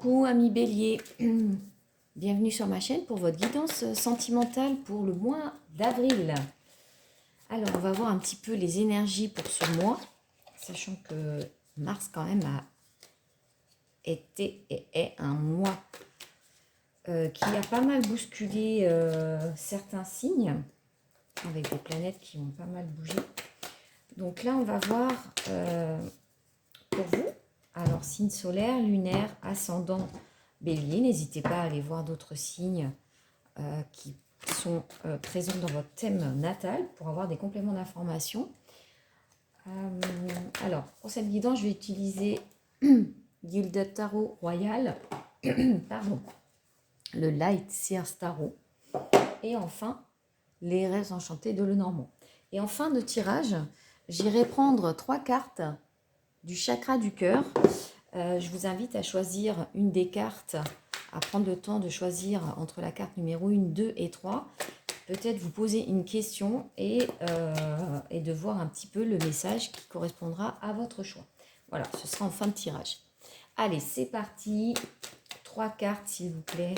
Coucou amis Bélier, bienvenue sur ma chaîne pour votre guidance sentimentale pour le mois d'avril. Alors on va voir un petit peu les énergies pour ce mois, sachant que Mars quand même a été et est un mois qui a pas mal bousculé certains signes, avec des planètes qui ont pas mal bougé. Donc là on va voir pour vous. Alors, signe solaire, lunaire, ascendant, bélier. N'hésitez pas à aller voir d'autres signes qui sont présents dans votre thème natal pour avoir des compléments d'information. Alors, pour cette guidance, je vais utiliser Gilded Tarot Royal, pardon, le Light Seers Tarot, et enfin, les rêves enchantés de Lenormand. Et en fin de tirage, j'irai prendre 3 cartes du chakra du cœur. Je vous invite à choisir une des cartes, à prendre le temps de choisir entre la carte numéro 1, 2 et 3. Peut-être vous poser une question et de voir un petit peu le message qui correspondra à votre choix. Voilà, ce sera en fin de tirage. Allez, c'est parti. 3 cartes, s'il vous plaît,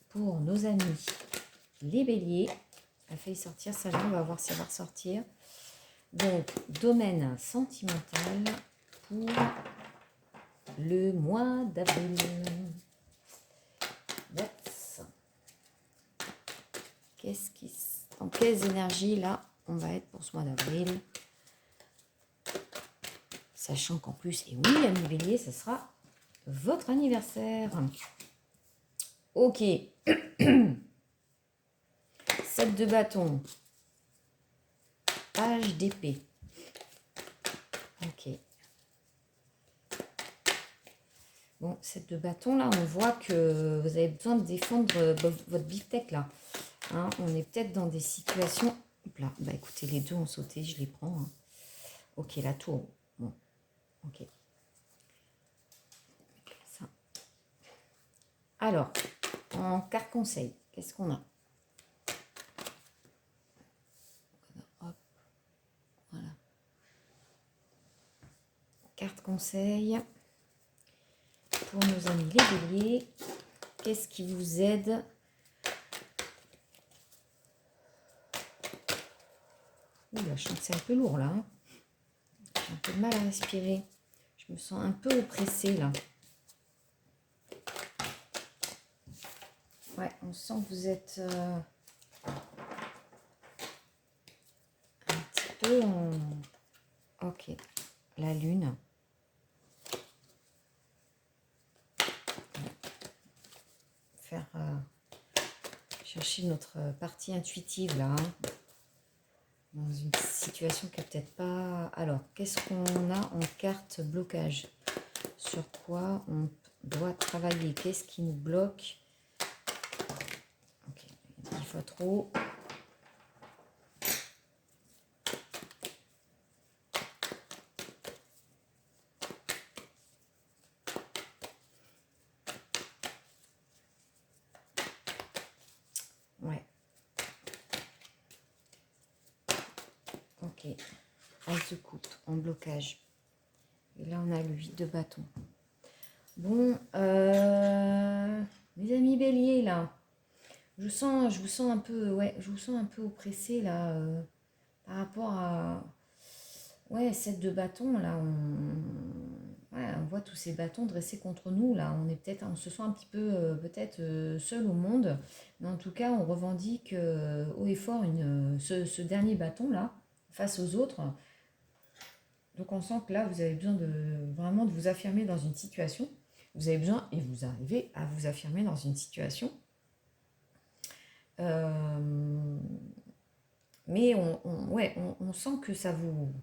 pour nos amis les béliers. Elle a failli sortir, ça on va voir si elle va ressortir. Donc, domaine sentimental pour le mois d'avril. Dans quelles énergies là on va être pour ce mois d'avril, sachant qu'en plus, et oui, amis bélier, ce sera votre anniversaire. Ok. 7 de bâton, page d'épée. Ok. Bon, 7 de bâton, là, on voit que vous avez besoin de défendre votre beefsteak, là. Hein, on est peut-être dans des situations... Hop là, bah écoutez, les deux ont sauté, je les prends. Hein. Ok, la tour. Bon, ok. Ça. Alors, en carte conseil, qu'est-ce qu'on a? Hop, voilà. Carte conseil pour nos amis les béliers. Qu'est-ce qui vous aide? Oula, je sens que c'est un peu lourd là. Hein. J'ai un peu de mal à respirer. Je me sens un peu oppressée là. Ouais, on sent que vous êtes un petit peu en... Ok, la lune. Faire chercher notre partie intuitive là. Hein. Dans une situation qui n'est peut-être pas... Alors, qu'est-ce qu'on a en carte blocage? Sur quoi on doit travailler? Qu'est-ce qui nous bloque? Ok, 10 fois trop. Ouais. Ok. As de coupe en blocage. Et là, on a le 8 de bâton. Bon, mes amis béliers, là, je vous sens un peu, ouais, je vous sens un peu oppressé, là, par rapport à, ouais, 7 de bâton, là, on voit tous ces bâtons dressés contre nous, là, on se sent un petit peu, peut-être, seul au monde, mais en tout cas, on revendique haut et fort ce dernier bâton, là, face aux autres. Donc on sent que là, vous avez besoin vraiment de vous affirmer dans une situation. Vous avez besoin, et vous arrivez à vous affirmer dans une situation. Mais on sent que ça vous...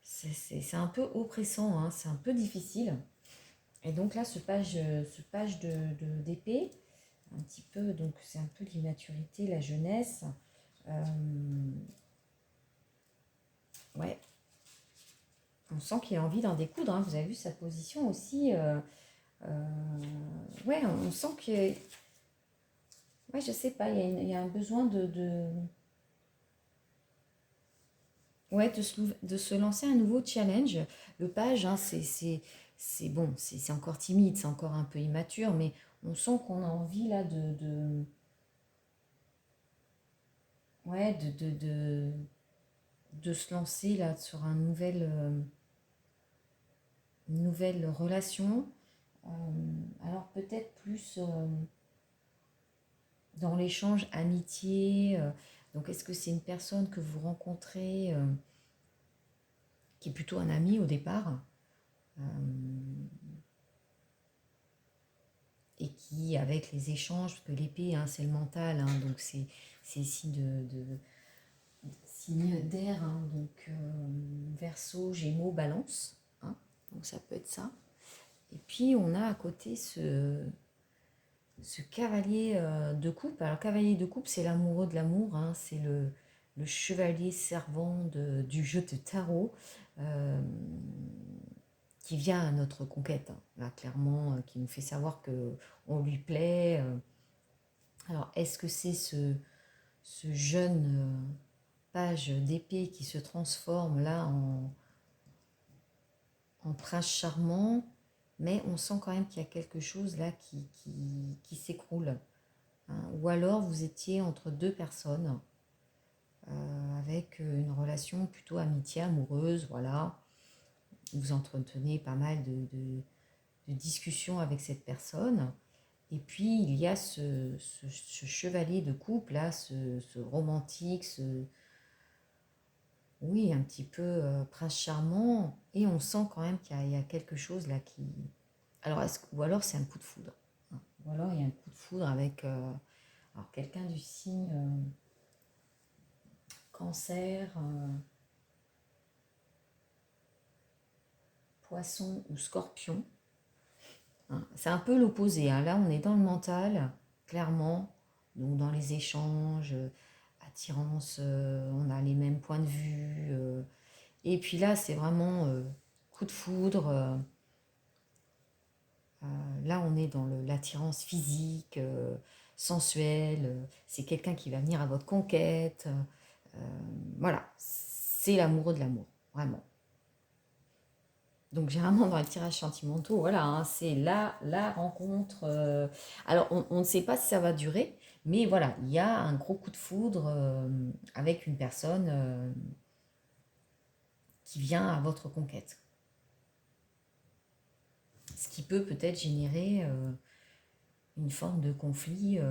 C'est un peu oppressant, hein, c'est un peu difficile. Et donc là, ce page d'épée, un petit peu, donc c'est un peu l'immaturité, la jeunesse. Ouais. On sent qu'il a envie d'en découdre. Hein. Vous avez vu sa position aussi. Ouais, on sent que... Ouais, je sais pas, il y a un besoin ouais, de se lancer un nouveau challenge. Le page, hein, c'est c'est bon, c'est encore timide, c'est encore un peu immature, mais on sent qu'on a envie là ouais, de se lancer là sur une nouvelle relation. Alors peut-être plus dans l'échange amitié. Donc est-ce que c'est une personne que vous rencontrez qui est plutôt un ami au départ euh, et qui, avec les échanges, parce que l'épée, hein, c'est le mental, hein, donc c'est ici signe d'air, hein, donc Verseau, Gémeaux, Balance, hein, donc ça peut être ça. Et puis on a à côté ce cavalier de coupe. Alors cavalier de coupe, c'est l'amoureux de l'amour, hein, c'est le chevalier servant du jeu de tarot euh, qui vient à notre conquête, hein, là clairement, qui nous fait savoir que on lui plaît. Alors est-ce que c'est ce jeune page d'épée qui se transforme là en prince charmant, mais on sent quand même qu'il y a quelque chose là qui s'écroule, hein. Ou alors vous étiez entre deux personnes avec une relation plutôt amitié, amoureuse, voilà. Vous entretenez pas mal de discussions avec cette personne. Et puis il y a ce chevalier de couple là, ce romantique, oui, un petit peu prince charmant. Et on sent quand même qu'il y a quelque chose là qui... Alors, ou alors c'est un coup de foudre, hein. Ou alors il y a un coup de foudre avec alors quelqu'un du signe cancer, poisson ou scorpion, hein. C'est un peu l'opposé, hein. Là, on est dans le mental, clairement. Donc, dans les échanges, attirance, on a les mêmes points de vue. Et puis là, c'est vraiment coup de foudre. Là, on est dans l'attirance physique, sensuelle. C'est quelqu'un qui va venir à votre conquête. Voilà, c'est l'amoureux de l'amour, vraiment. Donc généralement dans les tirages sentimentaux, voilà, hein, c'est la rencontre. Alors on ne sait pas si ça va durer, mais voilà, il y a un gros coup de foudre avec une personne qui vient à votre conquête. Ce qui peut peut-être générer une forme de conflit et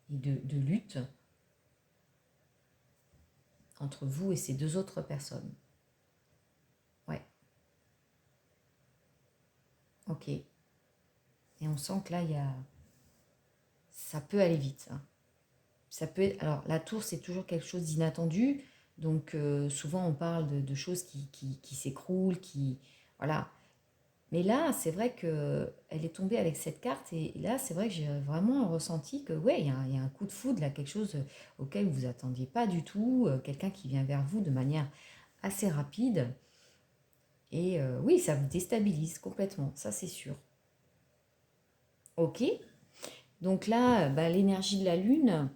de lutte entre vous et ces deux autres personnes. Ouais, ok. Et on sent que là, ça peut aller vite, hein. Ça peut être, alors la tour, c'est toujours quelque chose d'inattendu. Donc souvent, on parle de choses qui s'écroulent, voilà. Mais là, c'est vrai que elle est tombée avec cette carte. Et là, c'est vrai que j'ai vraiment ressenti que, ouais, il y a un coup de foudre, là, quelque chose auquel vous attendiez pas du tout. Quelqu'un qui vient vers vous de manière assez rapide. Et oui, ça vous déstabilise complètement, ça c'est sûr. Ok, donc là, bah, l'énergie de la lune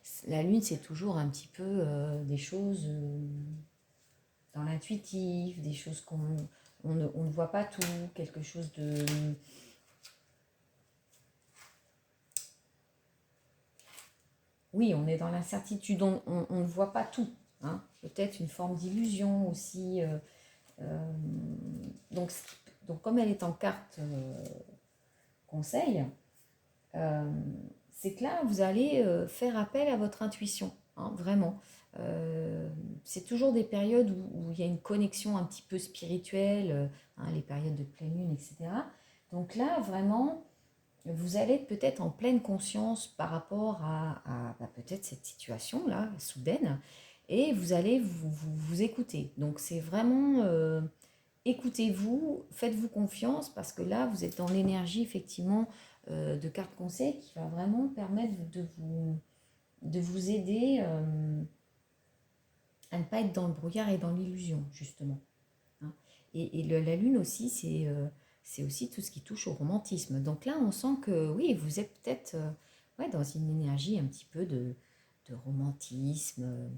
c'est toujours un petit peu des choses dans l'intuitif, des choses on ne voit pas tout, quelque chose de... Oui, on est dans l'incertitude, on ne voit pas tout, hein. Peut-être une forme d'illusion aussi. Euh, donc, donc, comme elle est en carte conseil, euh, c'est que là, vous allez faire appel à votre intuition, hein, vraiment. Euh, c'est toujours des périodes où il y a une connexion un petit peu spirituelle, hein, les périodes de pleine lune, etc. Donc là, vraiment, vous allez être peut-être en pleine conscience par rapport à peut-être cette situation-là, soudaine, et vous allez vous écouter. Donc c'est vraiment... écoutez-vous, faites-vous confiance parce que là, vous êtes dans l'énergie effectivement de carte conseil qui va vraiment permettre de vous aider à ne pas être dans le brouillard et dans l'illusion, justement, hein. Et la lune aussi, c'est aussi tout ce qui touche au romantisme. Donc là, on sent que oui, vous êtes peut-être ouais, dans une énergie un petit peu de romantisme,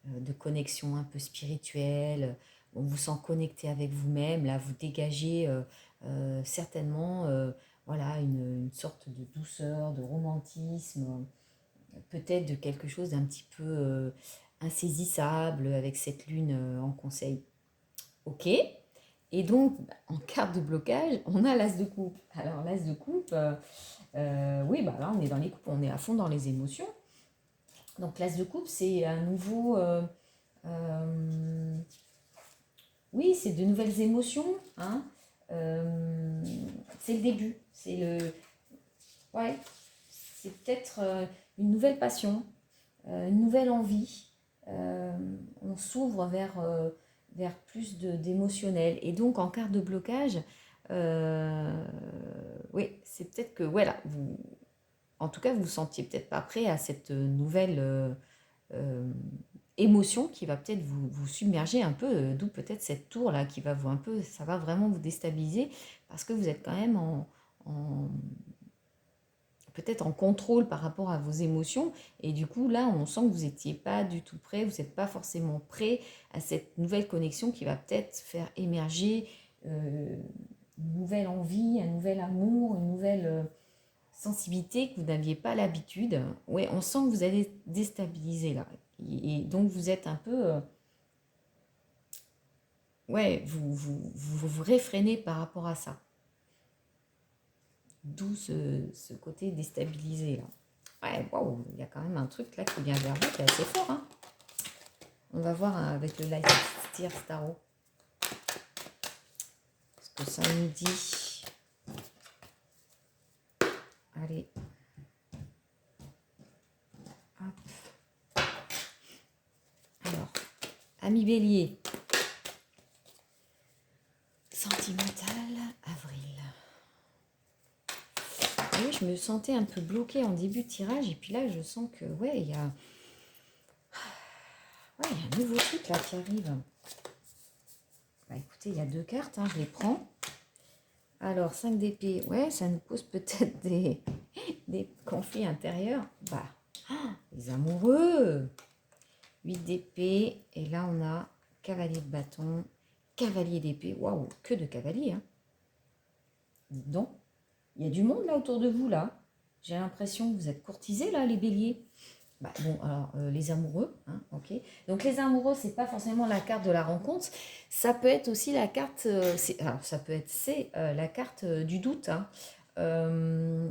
de connexion un peu spirituelle. On vous sent connecté avec vous-même. Là, vous dégagez certainement voilà, une sorte de douceur, de romantisme, peut-être de quelque chose d'un petit peu insaisissable avec cette lune en conseil. Ok. Et donc, en carte de blocage, on a l'as de coupe. Alors, l'as de coupe, oui, bah là, on est dans les coupes, on est à fond dans les émotions. Donc, l'as de coupe, c'est un nouveau. Oui, c'est de nouvelles émotions. Hein. C'est le début. C'est le. Ouais, c'est peut-être une nouvelle passion, une nouvelle envie. On s'ouvre vers plus d'émotionnel. Et donc, en carte de blocage, oui, c'est peut-être que, voilà, vous, en tout cas, vous vous sentiez peut-être pas prêt à cette nouvelle émotion qui va peut-être vous submerger un peu, d'où peut-être cette tour-là qui va vous un peu, ça va vraiment vous déstabiliser parce que vous êtes quand même en peut-être en contrôle par rapport à vos émotions. Et du coup, là, on sent que vous n'étiez pas du tout prêt, vous n'êtes pas forcément prêt à cette nouvelle connexion qui va peut-être faire émerger une nouvelle envie, un nouvel amour, une nouvelle sensibilité que vous n'aviez pas l'habitude. Ouais, on sent que vous allez déstabiliser là. Et donc, vous êtes un peu... ouais, vous réfrénez par rapport à ça. D'où ce côté déstabilisé là. Ouais, waouh, il y a quand même un truc là qui vient vers vous qui est assez fort. Hein. On va voir avec le Light Steer Starro ce que ça nous dit. Allez. Hop. Alors, ami Bélier. Sentimental, avril. Oui, je me sentais un peu bloquée en début de tirage et puis là, je sens que, ouais, il y a... Ouais, il y a un nouveau truc là qui arrive. Bah écoutez, il y a 2 cartes, hein, je les prends. Alors, 5 d'épée, ouais, ça nous pose peut-être des conflits intérieurs. Bah, les amoureux. 8 d'épée, et là on a cavalier de bâton, cavalier d'épée. Waouh, que de cavaliers, hein. Dites donc, il y a du monde là autour de vous, là. J'ai l'impression que vous êtes courtisés, là, les béliers. Bah, bon, alors, les amoureux, hein, ok. Donc, les amoureux, c'est pas forcément la carte de la rencontre. Ça peut être aussi la carte, alors, ça peut être, c'est la carte du doute. Hein.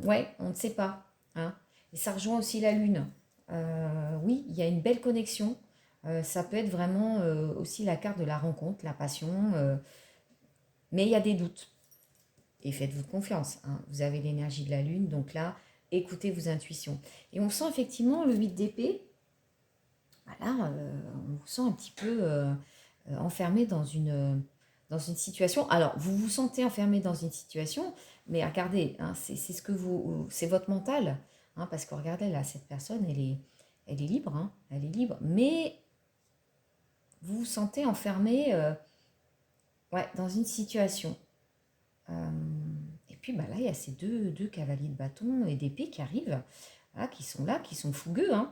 Ouais, on ne sait pas. Hein. Et ça rejoint aussi la lune. Oui, il y a une belle connexion. Ça peut être vraiment aussi la carte de la rencontre, la passion. Mais il y a des doutes. Et faites-vous confiance. Hein. Vous avez l'énergie de la lune. Donc là, écoutez vos intuitions. Et on sent effectivement le 8 d'épée. Voilà, on vous sent un petit peu enfermé dans une situation. Alors, vous vous sentez enfermé dans une situation, mais regardez, hein, c'est ce que c'est votre mental, hein, parce que regardez là, cette personne, elle est libre, hein, elle est libre, mais vous vous sentez enfermé, ouais, dans une situation. Et puis bah là, il y a ces deux cavaliers de bâton et d'épée qui arrivent, là, qui sont fougueux, hein.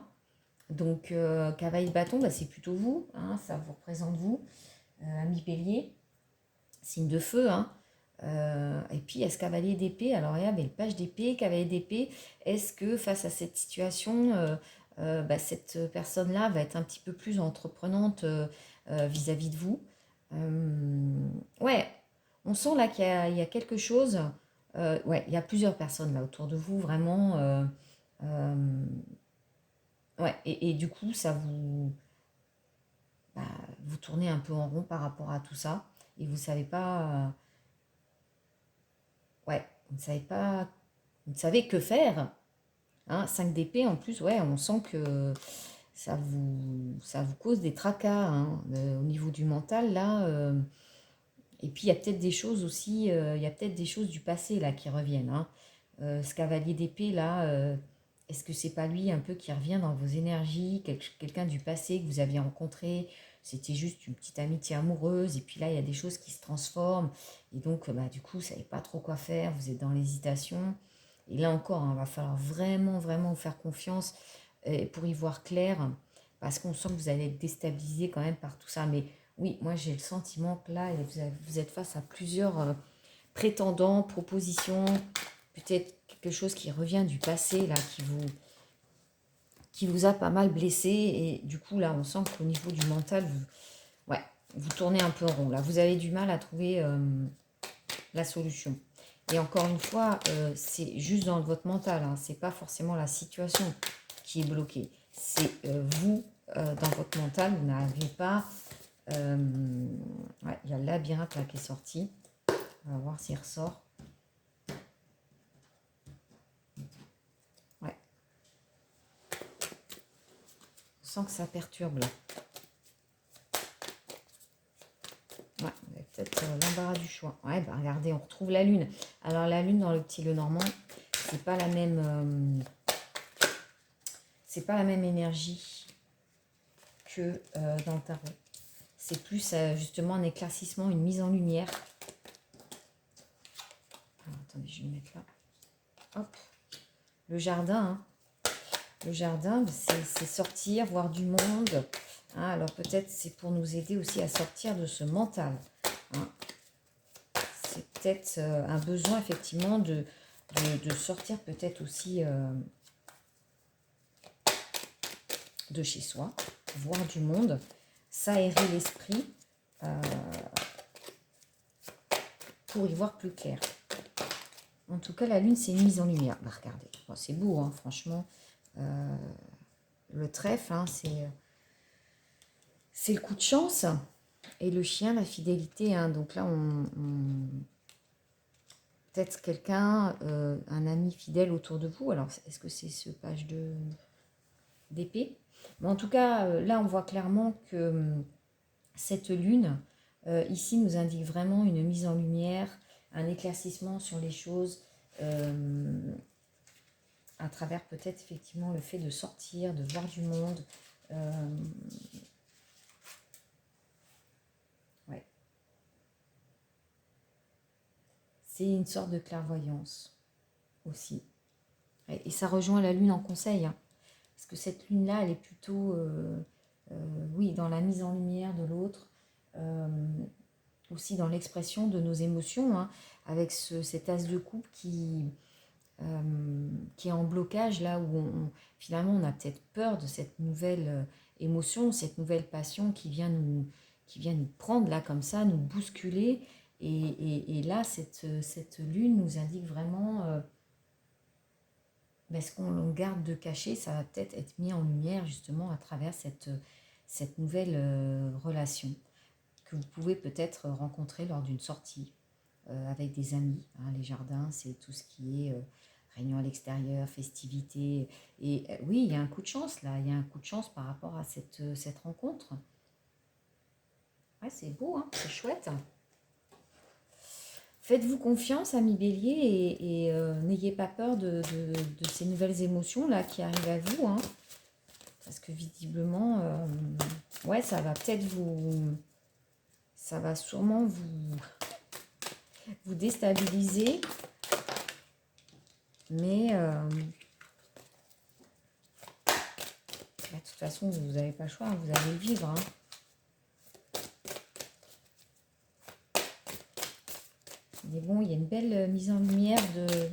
Donc, cavalier de bâton, bah, c'est plutôt vous, hein, ça vous représente vous, ami bélier, signe de feu. Hein. Et puis, il y a ce cavalier d'épée. Alors, il y avait le page d'épée, cavalier d'épée. Est-ce que face à cette situation, bah, cette personne-là va être un petit peu plus entreprenante vis-à-vis de vous. Ouais, on sent là il y a quelque chose. Ouais, il y a plusieurs personnes là autour de vous, vraiment. Euh, ouais, et du coup, ça vous, bah, vous tournez un peu en rond par rapport à tout ça. Et vous savez pas. Ouais, vous ne savez pas. Vous ne savez que faire. Hein, 5 d'épée en plus, ouais, on sent que ça vous cause des tracas hein, au niveau du mental là. Et puis il y a peut-être des choses aussi, il y a peut-être des choses du passé là qui reviennent. Hein. Ce cavalier d'épée là, est-ce que c'est pas lui un peu qui revient dans vos énergies, quelqu'un du passé que vous aviez rencontré, c'était juste une petite amitié amoureuse, et puis là il y a des choses qui se transforment, et donc bah, du coup vous savez pas trop quoi faire, vous êtes dans l'hésitation, et là encore, il va falloir vraiment, vraiment vous faire confiance pour y voir clair, parce qu'on sent que vous allez être déstabilisé quand même par tout ça, mais oui, moi j'ai le sentiment que là, vous êtes face à prétendant, proposition, peut-être quelque chose qui revient du passé, là, qui vous a pas mal blessé. Et du coup, là, on sent qu'au niveau du mental, vous tournez un peu en rond. Là, vous avez du mal à trouver la solution. Et encore une fois, c'est juste dans votre mental. Hein, c'est pas forcément la situation qui est bloquée. C'est vous, dans votre mental, vous n'avez pas... il y a le labyrinthe là qui est sorti. On va voir s'il ressort. Ouais. On sent que ça perturbe là. Ouais, vous avez peut-être l'embarras du choix. Ouais, bah regardez, on retrouve la lune. Alors la lune dans le petit Lenormand, c'est pas la même... c'est pas la même énergie que dans le tarot. C'est plus justement un éclaircissement, une mise en lumière. Alors, attendez, je vais le mettre là. Hop. Le jardin, hein. Le jardin, c'est sortir, voir du monde. Hein, alors peut-être c'est pour nous aider aussi à sortir de ce mental. Hein. C'est peut-être un besoin effectivement de sortir peut-être aussi de chez soi, voir du monde, s'aérer l'esprit pour y voir plus clair. En tout cas, la lune, c'est une mise en lumière. Bah, regardez, bon, c'est beau, hein, franchement. Le trèfle, hein, c'est le coup de chance. Et le chien, la fidélité. Hein, donc là, peut-être quelqu'un, un ami fidèle autour de vous. Alors, est-ce que c'est ce page d'épée? Mais en tout cas, là, on voit clairement que cette lune, ici, nous indique vraiment une mise en lumière, un éclaircissement sur les choses, à travers peut-être effectivement le fait de sortir, de voir du monde. Ouais. C'est une sorte de clairvoyance aussi. Et ça rejoint la lune en conseil, hein, parce que cette lune-là, elle est plutôt, oui, dans la mise en lumière de l'autre, aussi dans l'expression de nos émotions, hein, avec cet as de coupe qui est en blocage, là où finalement on a peut-être peur de cette nouvelle émotion, cette nouvelle passion qui vient nous prendre là comme ça, nous bousculer. Et là, cette lune nous indique vraiment ce qu'on garde de caché, ça va peut-être être mis en lumière justement à travers cette nouvelle relation que vous pouvez peut-être rencontrer lors d'une sortie avec des amis. Hein. Les jardins, c'est tout ce qui est réunion à l'extérieur, festivités. Et oui, il y a un coup de chance là, il y a un coup de chance par rapport à cette rencontre. Ouais, c'est beau, hein, c'est chouette. Faites-vous confiance, amis bélier, et n'ayez pas peur de ces nouvelles émotions là qui arrivent à vous. Hein, parce que visiblement, ouais, ça va peut-être ça va sûrement vous déstabiliser. Mais de toute façon, vous n'avez pas le choix, vous allez le vivre. Hein. Mais bon, il y a une belle mise en lumière de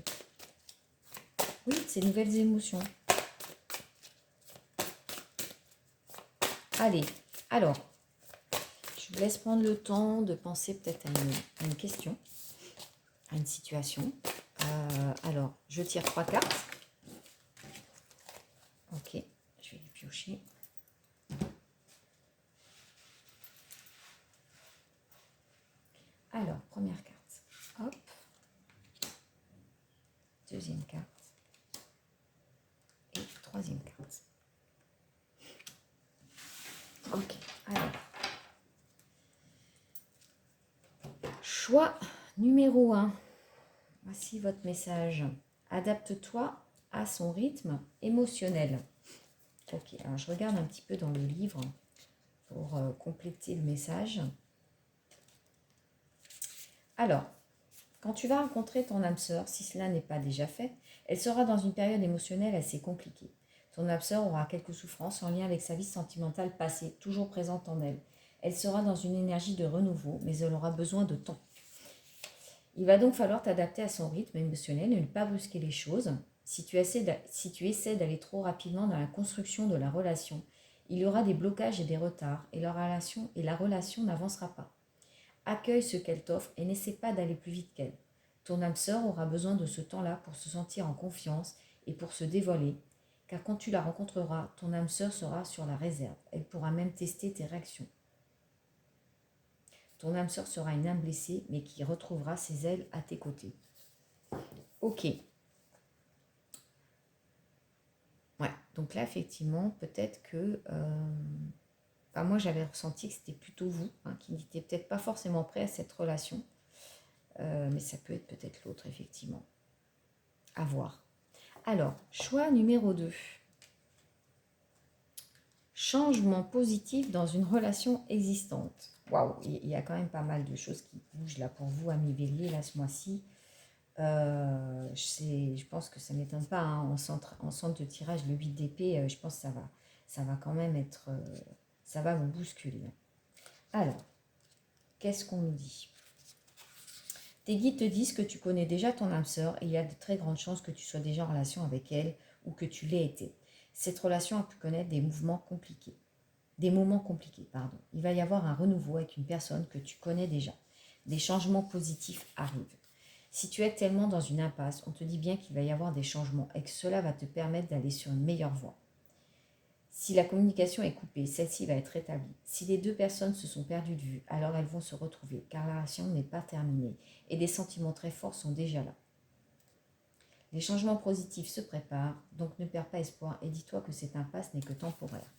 ces nouvelles émotions. Allez, alors, je vous laisse prendre le temps de penser peut-être à une question, à une situation. Alors, je tire 3 cartes. Ok, je vais les piocher. Alors, première carte. Hop. Deuxième carte. Et troisième carte. Ok, alors. Choix numéro 1. Voici votre message. Adapte-toi à son rythme émotionnel. Ok, alors je regarde un petit peu dans le livre pour compléter le message. Alors, quand tu vas rencontrer ton âme sœur, si cela n'est pas déjà fait, elle sera dans une période émotionnelle assez compliquée. Ton âme sœur aura quelques souffrances en lien avec sa vie sentimentale passée, toujours présente en elle. Elle sera dans une énergie de renouveau, mais elle aura besoin de temps. Il va donc falloir t'adapter à son rythme émotionnel et ne pas brusquer les choses. Si tu essaies d'aller trop rapidement dans la construction de la relation, il y aura des blocages et des retards et la relation n'avancera pas. Accueille ce qu'elle t'offre et n'essaie pas d'aller plus vite qu'elle. Ton âme sœur aura besoin de ce temps-là pour se sentir en confiance et pour se dévoiler, car quand tu la rencontreras, ton âme sœur sera sur la réserve. Elle pourra même tester tes réactions. Ton âme sœur sera une âme blessée, mais qui retrouvera ses ailes à tes côtés. Ok. Ouais, donc là, effectivement, peut-être que... moi, j'avais ressenti que c'était plutôt vous, qui n'étiez peut-être pas forcément prêt à cette relation. Mais ça peut être peut-être l'autre, effectivement. À voir. Alors, choix numéro 2. Changement positif dans une relation existante. Waouh, il y a quand même pas mal de choses qui bougent là pour vous, amis Bélier, là, ce mois-ci. Je pense que ça ne m'étonne pas, en centre de tirage, le 8 d'épée, je pense que ça va quand même être... ça va vous bousculer. Alors, qu'est-ce qu'on nous dit ? Tes guides te disent que tu connais déjà ton âme sœur et il y a de très grandes chances que tu sois déjà en relation avec elle ou que tu l'aies été. Cette relation a pu connaître des moments compliqués. Il va y avoir un renouveau avec une personne que tu connais déjà. Des changements positifs arrivent. Si tu es actuellement dans une impasse, on te dit bien qu'il va y avoir des changements et que cela va te permettre d'aller sur une meilleure voie. Si la communication est coupée, celle-ci va être rétablie. Si les deux personnes se sont perdues de vue, alors elles vont se retrouver, car la relation n'est pas terminée et des sentiments très forts sont déjà là. Les changements positifs se préparent, donc ne perds pas espoir et dis-toi que cette impasse n'est que temporaire.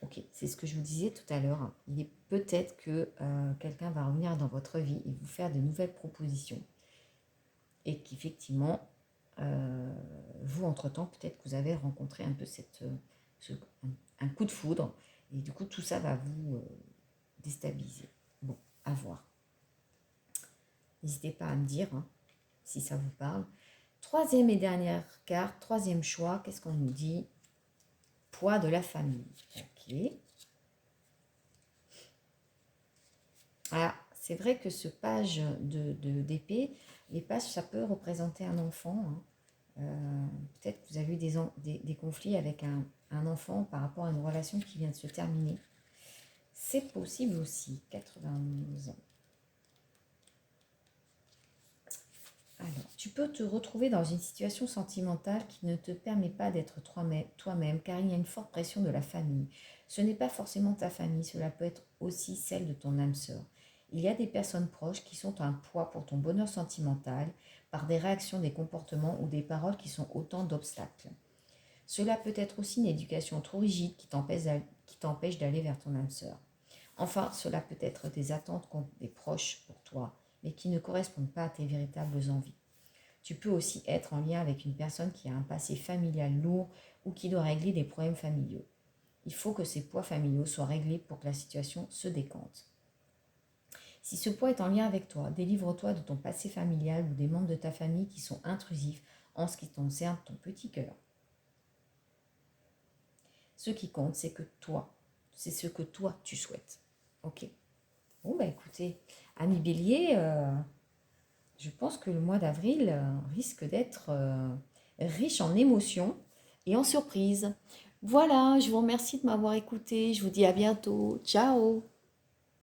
Ok, c'est ce que je vous disais tout à l'heure. Il est peut-être que quelqu'un va revenir dans votre vie et vous faire de nouvelles propositions. Et qu'effectivement, vous, entre-temps, peut-être que vous avez rencontré un peu un coup de foudre. Et du coup, tout ça va vous déstabiliser. Bon, à voir. N'hésitez pas à me dire si ça vous parle. Troisième et dernière carte, troisième choix, qu'est-ce qu'on nous dit ? Poids de la famille. Ok. Alors, c'est vrai que ce page d'épée, les pages, ça peut représenter un enfant. Peut-être que vous avez eu des conflits avec un enfant par rapport à une relation qui vient de se terminer. C'est possible aussi, 91 ans. Alors, tu peux te retrouver dans une situation sentimentale qui ne te permet pas d'être toi-même, car il y a une forte pression de la famille. Ce n'est pas forcément ta famille, cela peut être aussi celle de ton âme sœur. Il y a des personnes proches qui sont un poids pour ton bonheur sentimental, par des réactions, des comportements ou des paroles qui sont autant d'obstacles. Cela peut être aussi une éducation trop rigide qui t'empêche d'aller vers ton âme sœur. Enfin, cela peut être des attentes qu'ont des proches pour toi, mais qui ne correspondent pas à tes véritables envies. Tu peux aussi être en lien avec une personne qui a un passé familial lourd ou qui doit régler des problèmes familiaux. Il faut que ces poids familiaux soient réglés pour que la situation se décante. Si ce poids est en lien avec toi, délivre-toi de ton passé familial ou des membres de ta famille qui sont intrusifs en ce qui concerne ton petit cœur. Ce qui compte, c'est ce que toi tu souhaites. Ok. Bon, écoutez, amis Bélier, je pense que le mois d'avril risque d'être riche en émotions et en surprises. Voilà, je vous remercie de m'avoir écouté. Je vous dis à bientôt. Ciao!